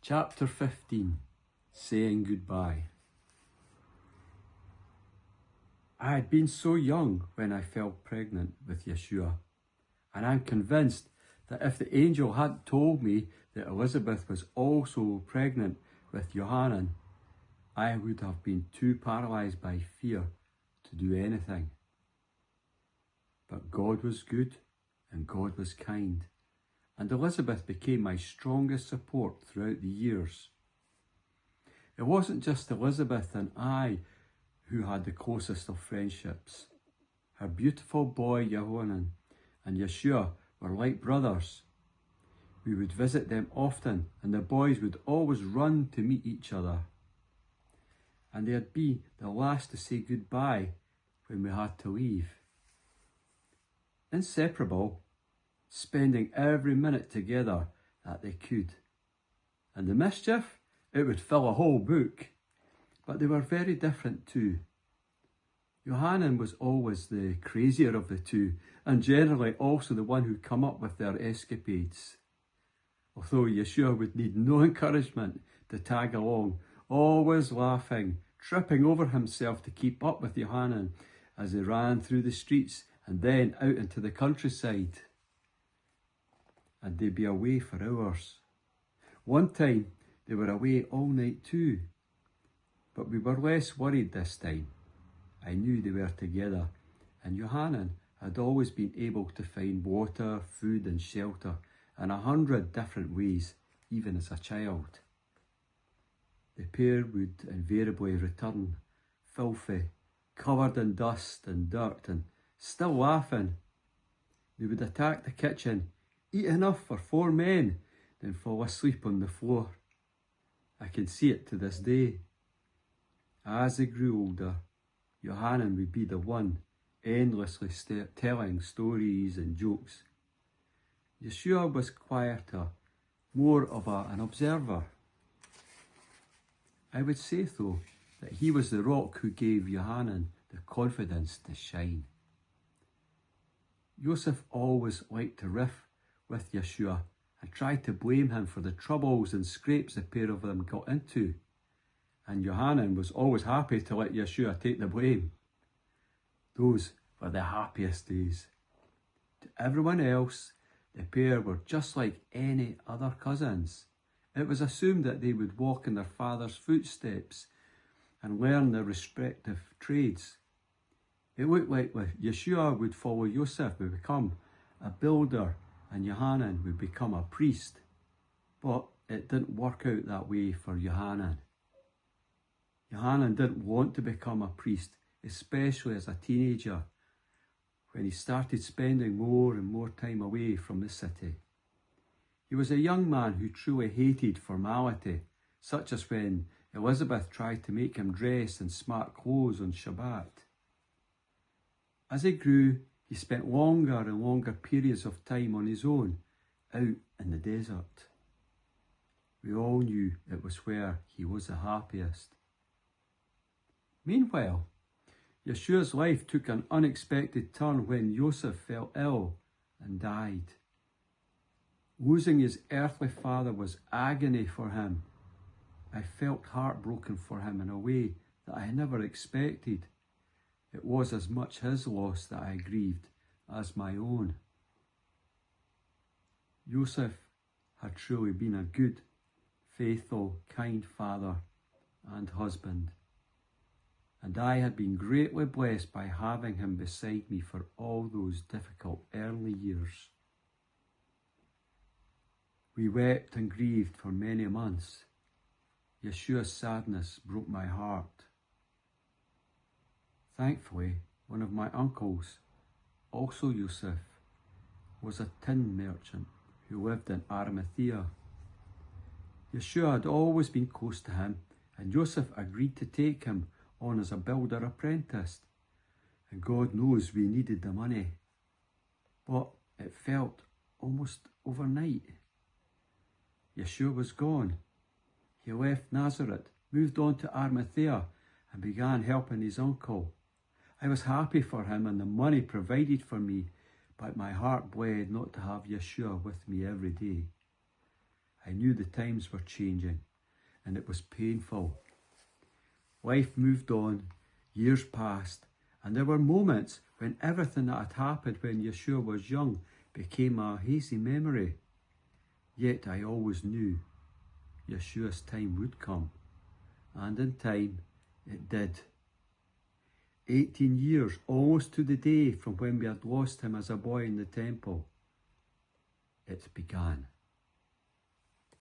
Chapter 15, Saying Goodbye. I had been so young when I fell pregnant with Yeshua, and I'm convinced that if the angel hadn't told me that Elizabeth was also pregnant with Johanan, I would have been too paralysed by fear to do anything. But God was good and God was kind, and Elizabeth became my strongest support throughout the years. It wasn't just Elizabeth and I who had the closest of friendships. Her beautiful boy Johanan and Yeshua were like brothers. We would visit them often, and the boys would always run to meet each other. And they'd be the last to say goodbye when we had to leave. Inseparable, spending every minute together that they could. And the mischief, it would fill a whole book. But they were very different too. Johanan was always the crazier of the two, and generally also the one who come up with their escapades. Although Yeshua would need no encouragement to tag along, always laughing, tripping over himself to keep up with Johanan as they ran through the streets and then out into the countryside. And they'd be away for hours. One time they were away all night too, but we were less worried this time. I knew they were together, and Johanan had always been able to find water, food and shelter in 100 different ways, even as a child. The pair would invariably return, filthy, covered in dust and dirt, and still laughing. They would attack the kitchen, eat enough for 4 men, then fall asleep on the floor. I can see it to this day. As they grew older, Johanan would be the one endlessly telling stories and jokes. Yeshua was quieter, more of an observer. I would say, though, that he was the rock who gave Johanan the confidence to shine. Joseph always liked to riff with Yeshua and tried to blame him for the troubles and scrapes the pair of them got into. And Johanan was always happy to let Yeshua take the blame. Those were the happiest days. To everyone else, the pair were just like any other cousins. It was assumed that they would walk in their father's footsteps and learn their respective trades. It looked like Yeshua would follow Joseph and become a builder, and Johanan would become a priest. But it didn't work out that way for Johanan. Johanan didn't want to become a priest, especially as a teenager, when he started spending more and more time away from the city. He was a young man who truly hated formality, such as when Elizabeth tried to make him dress in smart clothes on Shabbat. As he grew, he spent longer and longer periods of time on his own, out in the desert. We all knew it was where he was the happiest. Meanwhile, Yeshua's life took an unexpected turn when Joseph fell ill and died. Losing his earthly father was agony for him. I felt heartbroken for him in a way that I never expected. It was as much his loss that I grieved as my own. Joseph had truly been a good, faithful, kind father and husband, and I had been greatly blessed by having him beside me for all those difficult early years. We wept and grieved for many months. Yeshua's sadness broke my heart. Thankfully, one of my uncles, also Yosef, was a tin merchant who lived in Arimathea. Yeshua had always been close to him, and Joseph agreed to take him on as a builder apprentice. And God knows we needed the money. But it felt almost overnight. Yeshua was gone. He left Nazareth, moved on to Arimathea, and began helping his uncle. I was happy for him and the money provided for me, but my heart bled not to have Yeshua with me every day. I knew the times were changing, and it was painful. Life moved on, years passed, and there were moments when everything that had happened when Yeshua was young became a hazy memory. Yet I always knew Yeshua's time would come, and in time it did. 18 years, almost to the day from when we had lost him as a boy in the temple, it began.